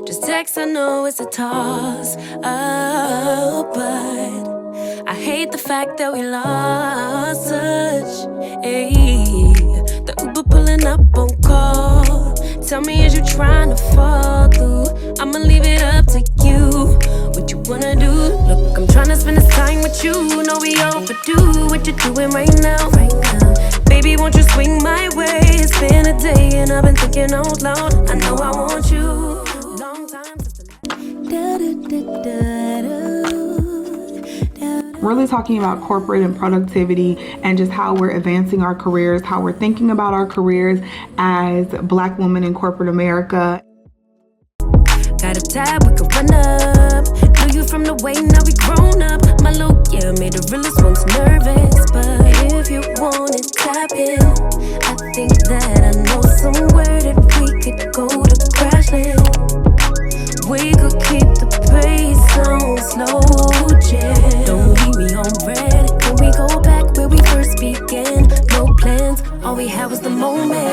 Just text, I know it's a toss up, but I hate the fact that we lost touch. Ayy, the Uber pulling up on call. Tell me, is you trying to fall through? I'ma leave it up to you. What you wanna do? Look, I'm trying to spend this time with you. Know we overdue. What you doing right now? Baby, won't you swing my way? It's been a day and I've been thinking out loud. I know I want you. Really talking about corporate and productivity and just how we're advancing our careers, how we're thinking about our careers as Black women in corporate America. Got a tab, we could run up. Knew you from the way, now we grown up. My look, yeah, made the realest ones nervous. But if you want it, tap in. I think that I know somewhere that we could go to crash land. We could keep the pace on slow jam. Don't leave me on red. Can we go back where we first began? No plans, all we had was the moment.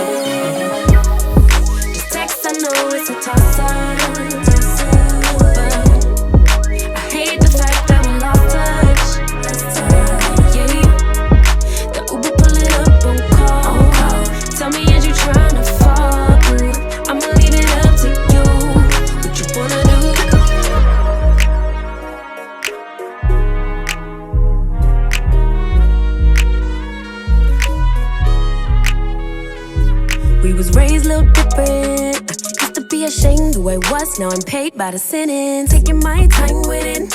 Just text, I know it's a toss-up. We was raised a little different. Used to be ashamed who I was, now I'm paid by the sentence. Taking my time with it.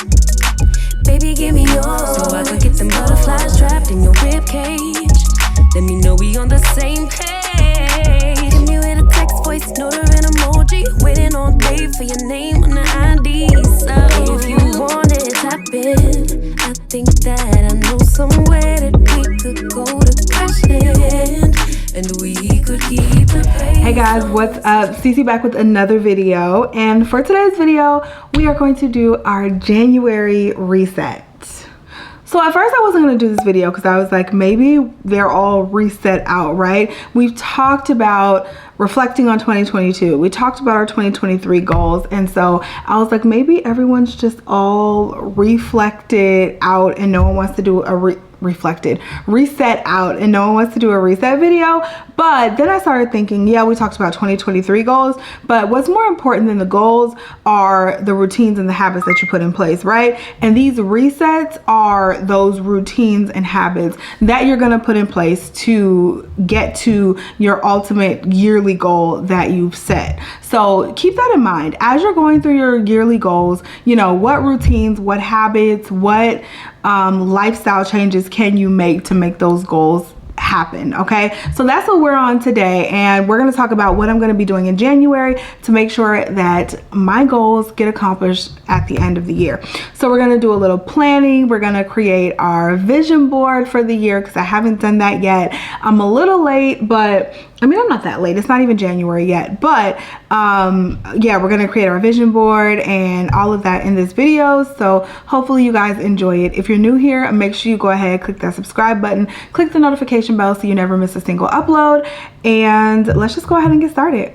Baby, give me yours, so I could get them butterflies trapped in your ribcage. Let me know we on the same page. Give me with a text, voice note, or an emoji. Waiting all day for your name on the ID. So if you want it, tap in. I think that I know somewhere that we could go to Cashland. And we could keep the pace. Hey guys, what's up? Cece back with another video, and for today's video we are going to do our January reset. So at first I wasn't going to do this video because I was like, maybe they're all reset out, right? We've talked about reflecting on 2022. We talked about our 2023 goals, and so I was like, maybe everyone's just all reflected out and no one wants to do a reset out and no one wants to do a reset video. But then I started thinking, yeah, we talked about 2023 goals, but what's more important than the goals are the routines and the habits that you put in place, right? And these resets are those routines and habits that you're going to put in place to get to your ultimate yearly goal that you've set. So keep that in mind as you're going through your yearly goals. You know, what routines, what habits, what lifestyle changes can you make to make those goals happen? Okay, so that's what we're on today, and we're going to talk about what I'm going to be doing in January to make sure that my goals get accomplished at the end of the year. So we're going to do a little planning. We're going to create our vision board for the year because I haven't done that yet. I'm a little late, but I mean, I'm not that late. It's not even January yet, but yeah, we're gonna create our vision board and all of that in this video. So hopefully you guys enjoy it. If you're new here, make sure you go ahead, click that subscribe button, click the notification bell so you never miss a single upload, and let's just go ahead and get started.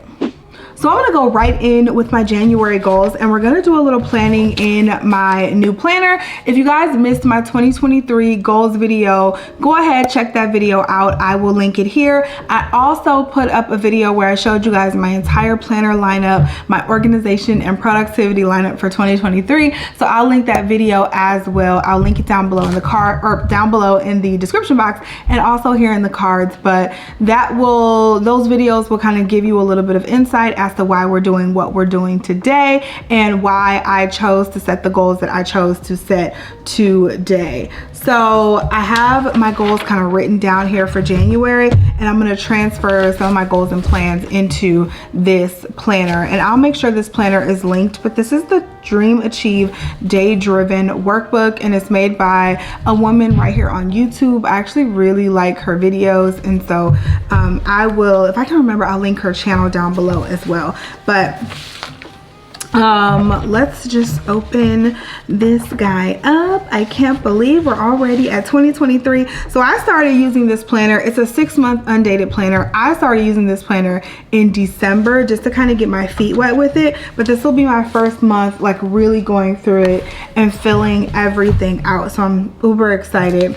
So I'm gonna go right in with my January goals, and we're gonna do a little planning in my new planner. If you guys missed my 2023 goals video, go ahead, check that video out. I will link it here. I also put up a video where I showed you guys my entire planner lineup, my organization and productivity lineup for 2023. So I'll link that video as well. I'll link it down below in the card, or down below in the description box, and also here in the cards. But those videos will kind of give you a little bit of insight as to why we're doing what we're doing today and why I chose to set the goals that I chose to set today. So I have my goals kind of written down here for January, and I'm going to transfer some of my goals and plans into this planner, and I'll make sure this planner is linked. But this is the Dream Achieve Day Driven workbook, and it's made by a woman right here on YouTube. I actually really like her videos, and so I will, if I can remember, I'll link her channel down below as well. But Let's just open this guy up. I can't believe we're already at 2023. So I started using this planner. It's a 6-month undated planner. I started using this planner in December just to kind of get my feet wet with it, but this will be my first month like really going through it and filling everything out. So I'm uber excited.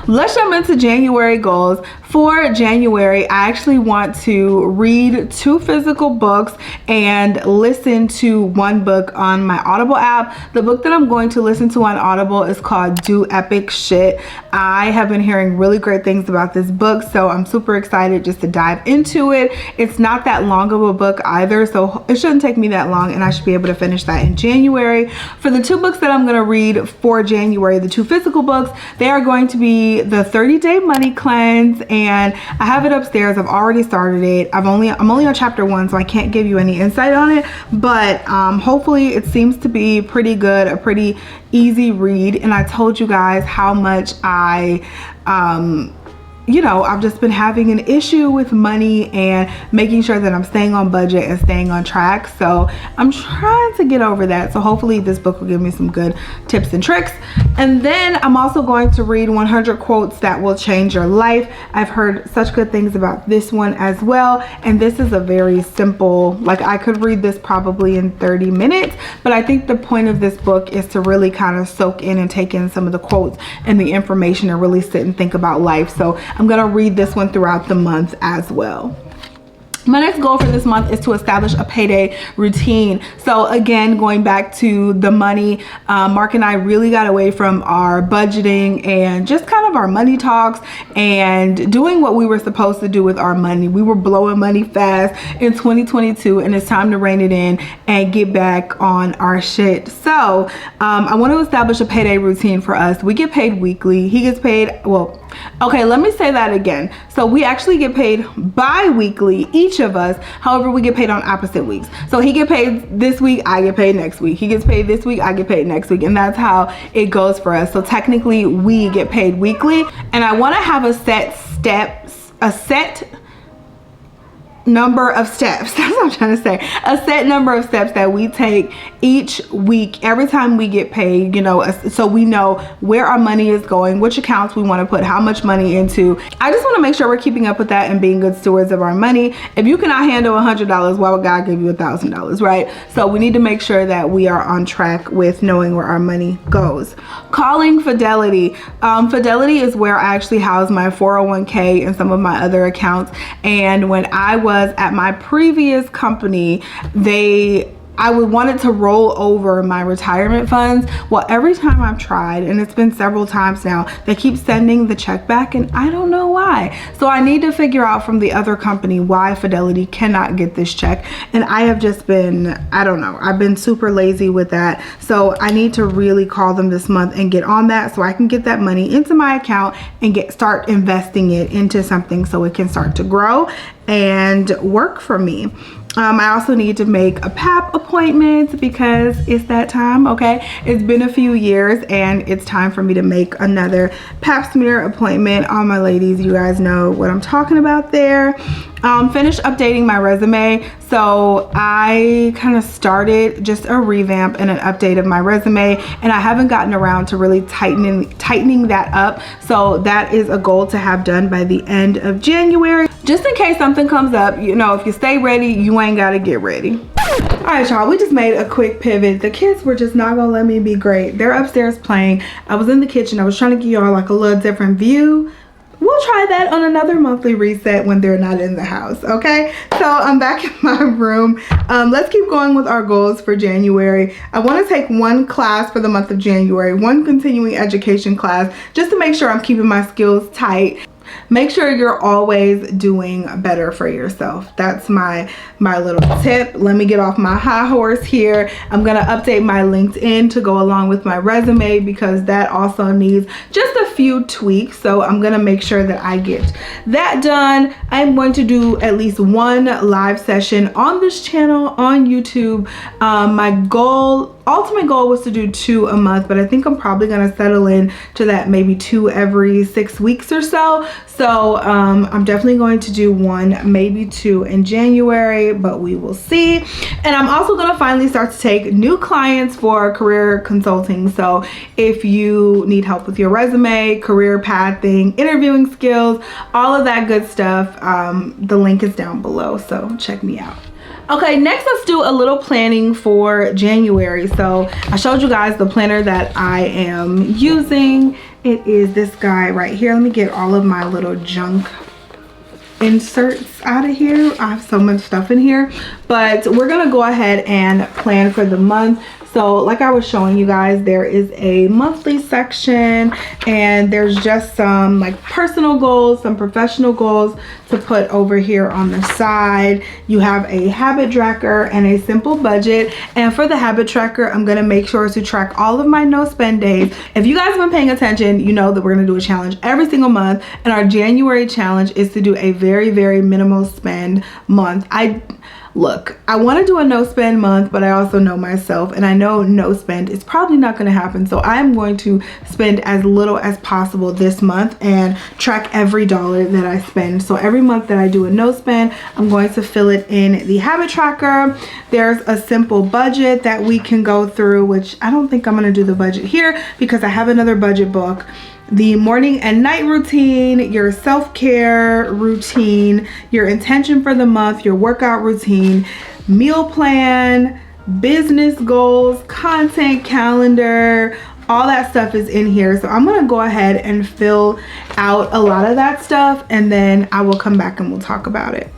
Let's jump into January goals. For January, I actually want to read 2 physical books and listen to 1 book on my Audible app. The book that I'm going to listen to on Audible is called Do Epic Shit. I have been hearing really great things about this book, so I'm super excited just to dive into it. It's not that long of a book either, so it shouldn't take me that long, and I should be able to finish that in January. For the 2 books that I'm going to read for January, the 2 physical books, they are going to be the 30-Day Money Cleanse, and I have it upstairs. I've already started it. I'm only on chapter 1, so I can't give you any insight on it, but hopefully it seems to be pretty good, a pretty easy read. And I told you guys how much I've just been having an issue with money and making sure that I'm staying on budget and staying on track. So I'm trying to get over that. So hopefully this book will give me some good tips and tricks. And then I'm also going to read 100 quotes that will change your life. I've heard such good things about this one as well. And this is a very simple, like I could read this probably in 30 minutes, but I think the point of this book is to really kind of soak in and take in some of the quotes and the information and really sit and think about life. So I'm gonna read this one throughout the month as well. My next goal for this month is to establish a payday routine. So again, going back to the money, Mark and I really got away from our budgeting and just kind of our money talks and doing what we were supposed to do with our money. We were blowing money fast in 2022, and it's time to rein it in and get back on our shit. So I want to establish a payday routine for us. We get paid weekly. He gets paid, well, okay, let me say that again. So we actually get paid bi-weekly, each of us. However, we get paid on opposite weeks. So he get paid this week, I get paid next week. He gets paid this week, I get paid next week. And that's how it goes for us. So technically we get paid weekly, and I want to have a set number of steps. That's what I'm trying to say. A set number of steps that we take each week, every time we get paid, so we know where our money is going, which accounts we want to put how much money into. I just want to make sure we're keeping up with that and being good stewards of our money. If you cannot handle $100, why would God give you $1,000, right? So we need to make sure that we are on track with knowing where our money goes. Calling Fidelity. Fidelity is where I actually house my 401k and some of my other accounts. And when I was at my previous company, I wanted to roll over my retirement funds. Well, every time I've tried, and it's been several times now, they keep sending the check back, and I don't know why. So I need to figure out from the other company why Fidelity cannot get this check. And I have just been, I don't know, I've been super lazy with that. So I need to really call them this month and get on that so I can get that money into my account and start investing it into something so it can start to grow and work for me. I also need to make a PAP appointment because it's that time, okay? It's been a few years and it's time for me to make another pap smear appointment. All my ladies, you guys know what I'm talking about there. Finished updating my resume. So I kind of started just a revamp and an update of my resume, and I haven't gotten around to really tightening that up. So that is a goal to have done by the end of January. Just in case something comes up, if you stay ready, you ain't gotta get ready. All right, y'all, we just made a quick pivot. The kids were just not gonna let me be great. They're upstairs playing. I was in the kitchen. I was trying to give y'all like a little different view. We'll try that on another monthly reset when they're not in the house, okay? So I'm back in my room. Let's keep going with our goals for January. I want to take 1 class for the month of January, 1 continuing education class, just to make sure I'm keeping my skills tight. Make sure you're always doing better for yourself. That's my little tip. Let me get off my high horse here. I'm gonna update my LinkedIn to go along with my resume because that also needs just a few tweaks. So I'm gonna make sure that I get that done. I'm going to do at least 1 live session on this channel on YouTube. My goal ultimate goal was to do 2 a month, but I think I'm probably gonna settle in to that maybe 2 every 6 weeks or so. So I'm definitely going to do 1, maybe 2 in January, but we will see. And I'm also gonna finally start to take new clients for career consulting. So if you need help with your resume, career pathing, interviewing skills, all of that good stuff, the link is down below, so check me out. Okay, next let's do a little planning for January. So I showed you guys the planner that I am using. It is this guy right here. Let me get all of my little junk inserts out of here. I have so much stuff in here, but we're gonna go ahead and plan for the month. So like I was showing you guys, there is a monthly section, and there's just some like personal goals, some professional goals to put over here on the side. You have a habit tracker and a simple budget. And for the habit tracker, I'm gonna make sure to track all of my no spend days. If you guys have been paying attention, you know that we're gonna do a challenge every single month, and our January challenge is to do a very, very minimal spend month. Look, I want to do a no spend month, but I also know myself, and I know no spend is probably not going to happen. So I'm going to spend as little as possible this month and track every dollar that I spend. So every month that I do a no spend, I'm going to fill it in the habit tracker. There's a simple budget that we can go through, which I don't think I'm going to do the budget here because I have another budget book. The morning and night routine, your self-care routine, your intention for the month, your workout routine, meal plan, business goals, content calendar, all that stuff is in here. So I'm gonna go ahead and fill out a lot of that stuff, and then I will come back and we'll talk about it.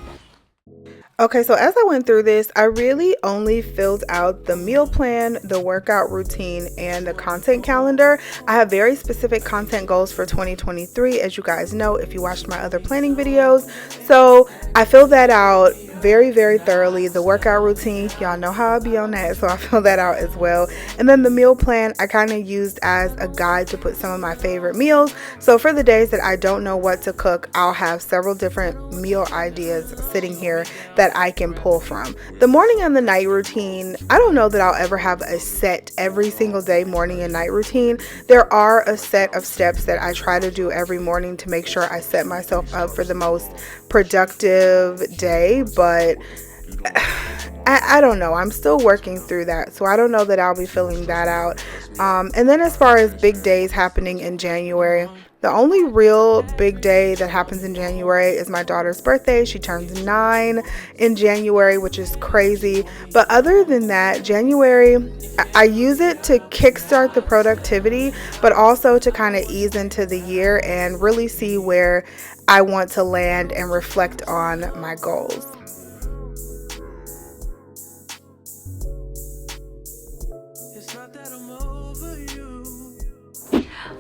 Okay, so as I went through this, I really only filled out the meal plan, the workout routine, and the content calendar. I have very specific content goals for 2023, as you guys know if you watched my other planning videos. So I filled that out very, very thoroughly. The workout routine, y'all know how I be on that, so I filled that out as well. And then the meal plan, I kind of used as a guide to put some of my favorite meals. So for the days that I don't know what to cook, I'll have several different meal ideas sitting here that I can pull from. The morning and the night routine, I don't know that I'll ever have a set every single day morning and night routine. There are a set of steps that I try to do every morning to make sure I set myself up for the most productive day, but I don't know. I'm still working through that, so I don't know that I'll be filling that out. And then as far as big days happening in January, the only real big day that happens in January is my daughter's birthday. She turns 9 in January, which is crazy. But other than that, January, I use it to kickstart the productivity, but also to kind of ease into the year and really see where I want to land and reflect on my goals.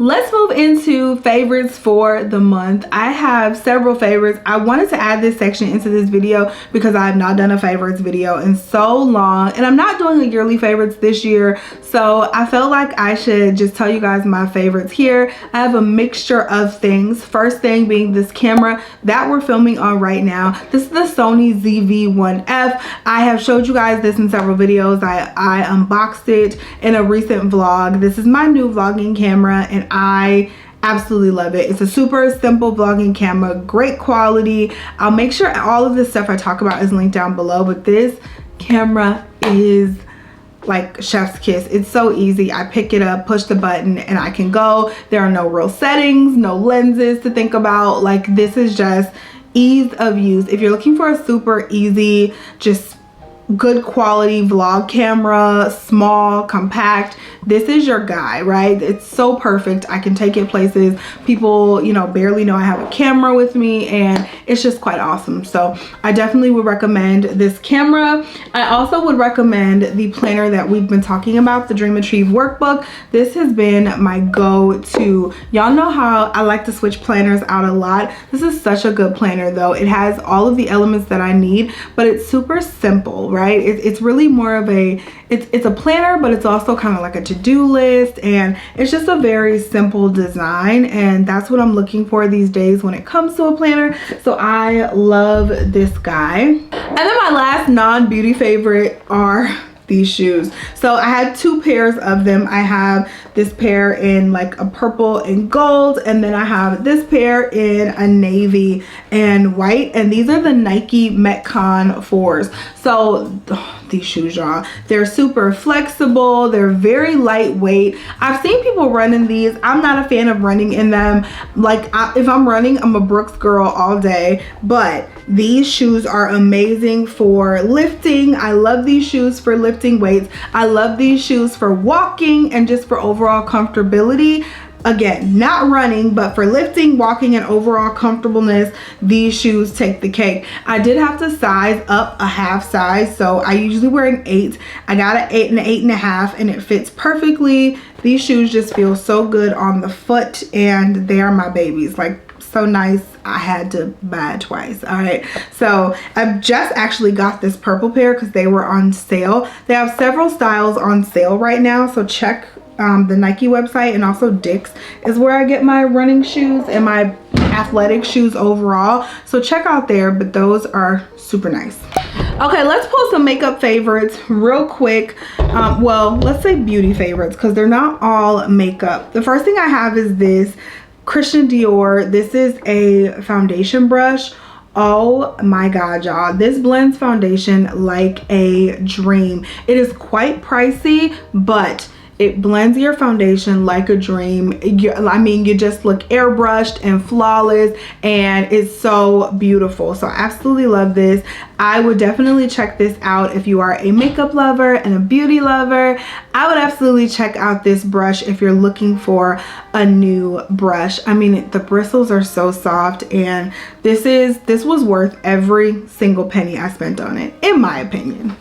Let's move into favorites for the month. I have several favorites. I wanted to add this section into this video because I have not done a favorites video in so long, and I'm not doing a yearly favorites this year, so I felt like I should just tell you guys my favorites here. I have a mixture of things. First thing being this camera that we're filming on right now. This is the Sony ZV-1F. I have showed you guys this in several videos. I unboxed it in a recent vlog. This is my new vlogging camera, and I absolutely love it. It's a super simple vlogging camera, great quality. I'll make sure all of this stuff I talk about is linked down below, but this camera is like chef's kiss. It's so easy. I pick it up, push the button, and I can go. There are no real settings, no lenses to think about. Like, this is just ease of use. If you're looking for a super easy, just good quality vlog camera, small, compact, this is your guy, right? It's so perfect. I can take it places people, you know, barely know I have a camera with me, and it's just quite awesome. So I definitely would recommend this camera. I also would recommend the planner that we've been talking about, the Dream Achieve workbook. This has been my go-to. Y'all know how I like to switch planners out a lot. This is such a good planner though. It has all of the elements that I need, but it's super simple, right? It's really more of a, it's a planner, but it's also kind of like a to-do list, and it's just a very simple design, and that's what I'm looking for these days when it comes to a planner. So I love this guy. And then my last non-beauty favorite are these shoes. So I had 2 pairs of them. I have this pair in like a purple and gold, and then I have this pair in a navy and white, and these are the Nike Metcon 4s. So these shoes, y'all, they're super flexible, they're very lightweight. I've seen people running these. I'm not a fan of running in them. Like if I'm running, I'm a Brooks girl all day, but these shoes are amazing for lifting. I love these shoes for lifting weights. I love these shoes for walking and just for overall comfortability. Again, not running, but for lifting, walking, and overall comfortableness, these shoes take the cake. I did have to size up a half size, so I usually wear an 8. I got an 8 and an 8.5, and it fits perfectly. These shoes just feel so good on the foot, and they are my babies. Like, so nice. I had to buy it twice. All right, so I just actually got this purple pair because they were on sale. They have several styles on sale right now, so check the Nike website, and also Dick's is where I get my running shoes and my athletic shoes overall, so check out there, but those are super nice. Okay, let's pull some makeup favorites real quick. Well, let's say beauty favorites, because they're not all makeup. The first thing I have is this Christian Dior. This is a foundation brush. Oh my god, y'all, this blends foundation like a dream. It is quite pricey, but it blends your foundation like a dream. I mean, you just look airbrushed and flawless, and it's so beautiful. So I absolutely love this. I would definitely check this out if you are a makeup lover and a beauty lover. I would absolutely check out this brush if you're looking for a new brush. I mean, the bristles are so soft, and this was worth every single penny I spent on it, in my opinion.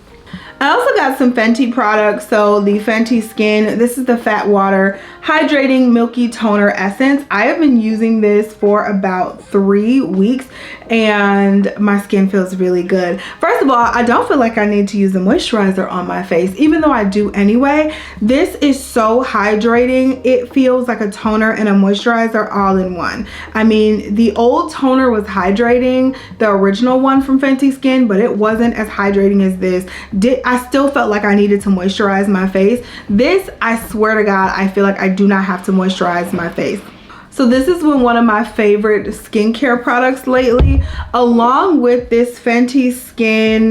I also got some Fenty products. So the Fenty Skin, this is the Fat Water Hydrating Milky Toner Essence. I have been using this for about 3 weeks, and my skin feels really good. First of all, I don't feel like I need to use a moisturizer on my face, even though I do anyway. This is so hydrating. It feels like a toner and a moisturizer all in one. I mean, the old toner was hydrating, the original one from Fenty Skin, but it wasn't as hydrating as this. I still felt like I needed to moisturize my face. This, I swear to God, I feel like I do not have to moisturize my face. So this has been one of my favorite skincare products lately, along with this Fenty Skin,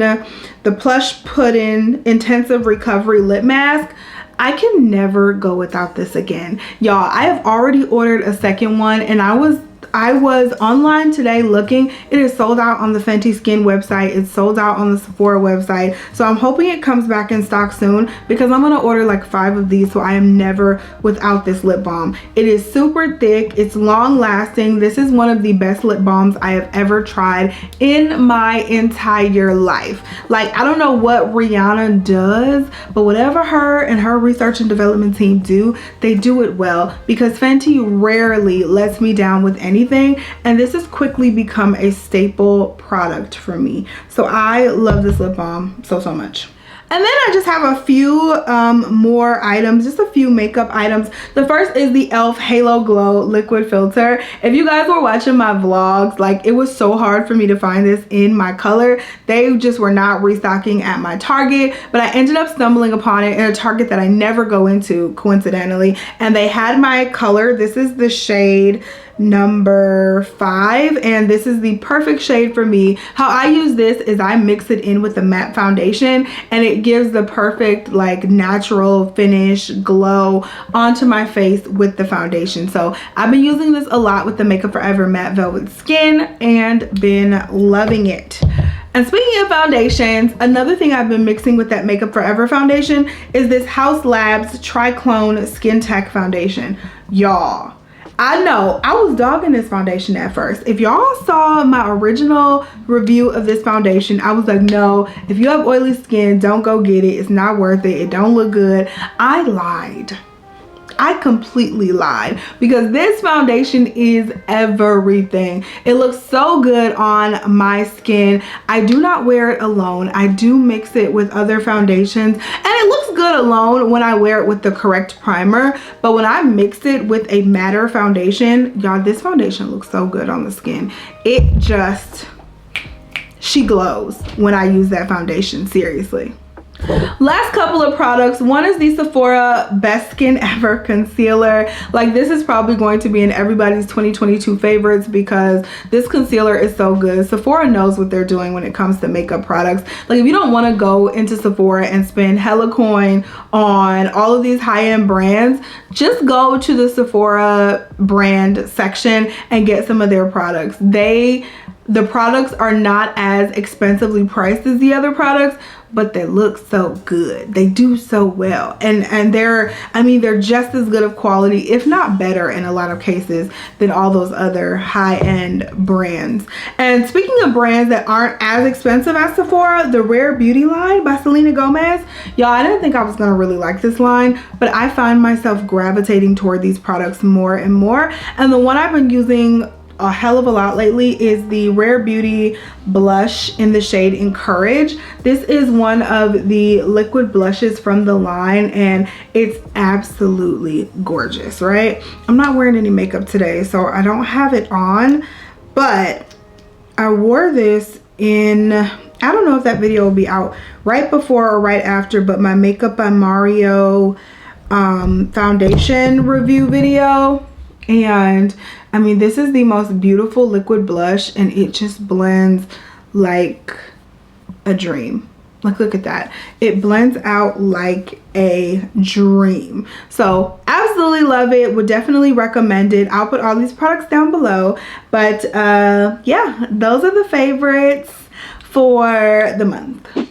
the Plush Pudding Intensive Recovery Lip Mask. I can never go without this again. Y'all, I have already ordered a second one, and I was online today looking. It is sold out on the Fenty Skin website. It's sold out on the Sephora website. So I'm hoping it comes back in stock soon, because I'm gonna order like 5 of these, so I am never without this lip balm. It is super thick. It's long lasting. This is one of the best lip balms I have ever tried in my entire life. Like, I don't know what Rihanna does, but whatever her and her research and development team do, they do it well, because Fenty rarely lets me down with anything, and this has quickly become a staple product for me. So I love this lip balm so much. And then I just have a few more items, just a few makeup items. The first is the e.l.f. Halo Glow Liquid Filter. If you guys were watching my vlogs, like, it was so hard for me to find this in my color. They just were not restocking at my Target, but I ended up stumbling upon it in a Target that I never go into, coincidentally. And they had my color. This is the shade number 5, and this is the perfect shade for me. How I use this is I mix it in with the matte foundation, and it gives the perfect, like, natural finish glow onto my face with the foundation. So I've been using this a lot with the Makeup Forever Matte Velvet Skin and been loving it. And speaking of foundations, another thing I've been mixing with that Makeup Forever foundation is this Haus Labs Triclone Skin Tech Foundation. Y'all, I know I was dogging this foundation at first. If y'all saw my original review of this foundation, I was like, no, if you have oily skin, don't go get it. It's not worth it. It don't look good. I lied. I completely lied, because this foundation is everything. It looks so good on my skin. I do not wear it alone. I do mix it with other foundations, and it looks good alone when I wear it with the correct primer. But when I mix it with a matter foundation, y'all, this foundation looks so good on the skin. It just, she glows when I use that foundation, seriously. Last couple of products. One is the Sephora Best Skin Ever Concealer. Like, this is probably going to be in everybody's 2022 favorites because this concealer is so good. Sephora knows what they're doing when it comes to makeup products. Like, if you don't want to go into Sephora and spend hella coin on all of these high-end brands, just go to the Sephora brand section and get some of their products. The products are not as expensively priced as the other products, but they look so good. They do so well. And they're just as good of quality, if not better in a lot of cases, than all those other high-end brands. And speaking of brands that aren't as expensive as Sephora, the Rare Beauty line by Selena Gomez. Y'all, I didn't think I was gonna really like this line, but I find myself gravitating toward these products more and more. And the one I've been using a hell of a lot lately is the Rare Beauty blush in the shade Encourage. This is one of the liquid blushes from the line, and it's absolutely gorgeous, right? I'm not wearing any makeup today, so I don't have it on, but I wore this in, I don't know if that video will be out right before or right after, but my Makeup by Mario foundation review video. And I mean, this is the most beautiful liquid blush, and it just blends like a dream. Like, look at that. It blends out like a dream. So absolutely love it. Would definitely recommend it. I'll put all these products down below. But yeah, those are the favorites for the month.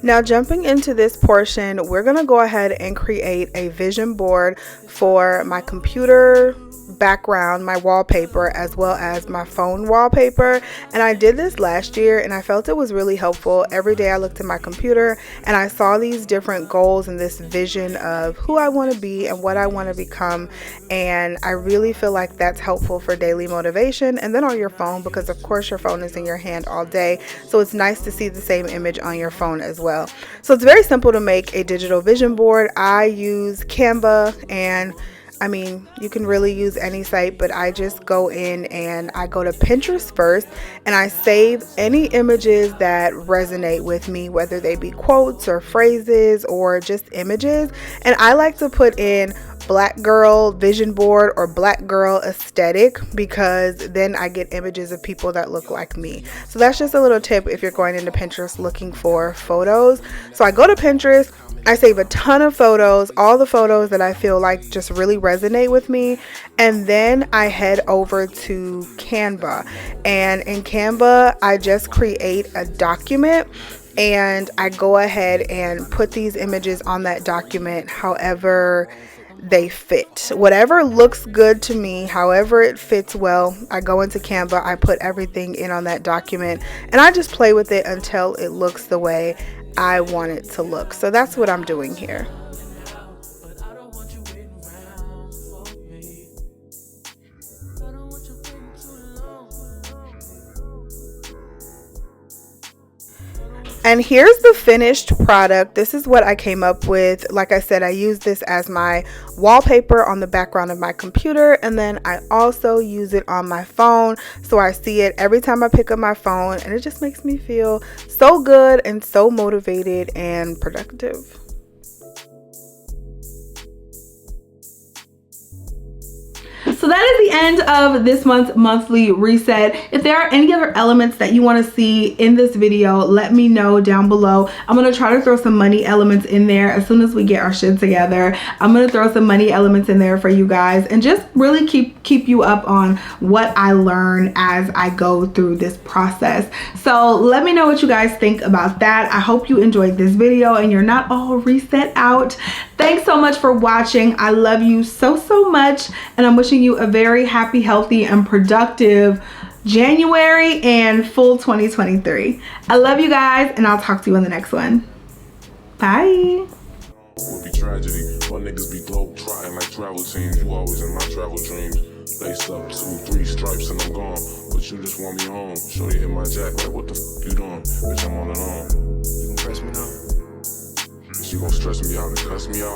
Now, jumping into this portion, we're gonna go ahead and create a vision board for my computer background, my wallpaper, as well as my phone wallpaper. And I did this last year and I felt it was really helpful. Every day I looked at my computer and I saw these different goals and this vision of who I want to be and what I want to become, and I really feel like that's helpful for daily motivation. And then on your phone, because of course your phone is in your hand all day, so it's nice to see the same image on your phone as well. So it's very simple to make a digital vision board. I use Canva, and I mean, you can really use any site, but I just go in and I go to Pinterest first and I save any images that resonate with me, whether they be quotes or phrases or just images. And I like to put in Black girl vision board or Black girl aesthetic, because then I get images of people that look like me. So that's just a little tip if you're going into Pinterest looking for photos. So I go to Pinterest, I save a ton of photos, all the photos that I feel like just really resonate with me, and then I head over to Canva. And in Canva, I just create a document and I go ahead and put these images on that document however they fit. Whatever looks good to me, however it fits well, I go into Canva, I put everything in on that document, and I just play with it until it looks the way I want it to look. So that's what I'm doing here. And here's the finished product. This is what I came up with. Like I said, I use this as my wallpaper on the background of my computer, and then I also use it on my phone, so I see it every time I pick up my phone, and it just makes me feel so good and so motivated and productive. So that is the end of this month's monthly reset. If there are any other elements that you want to see in this video, let me know down below. I'm going to try to throw some money elements in there as soon as we get our shit together. I'm going to throw some money elements in there for you guys and just really keep you up on what I learn as I go through this process. So let me know what you guys think about that. I hope you enjoyed this video and you're not all reset out. Thanks so much for watching. I love you so much, and I'm wishing you a very happy, healthy, and productive January and full 2023. I love you guys, and I'll talk to you in the next one. Bye. Would be tragedy. My niggas be globe trotting like travel teams. You always in my travel dreams. Lace up 2, 3 stripes and I'm gone. But you just want me home. Show you in my jack like what the f you doing? Bitch, I'm on and on. You gon' press me now? She gon' stress me out and cuss me out.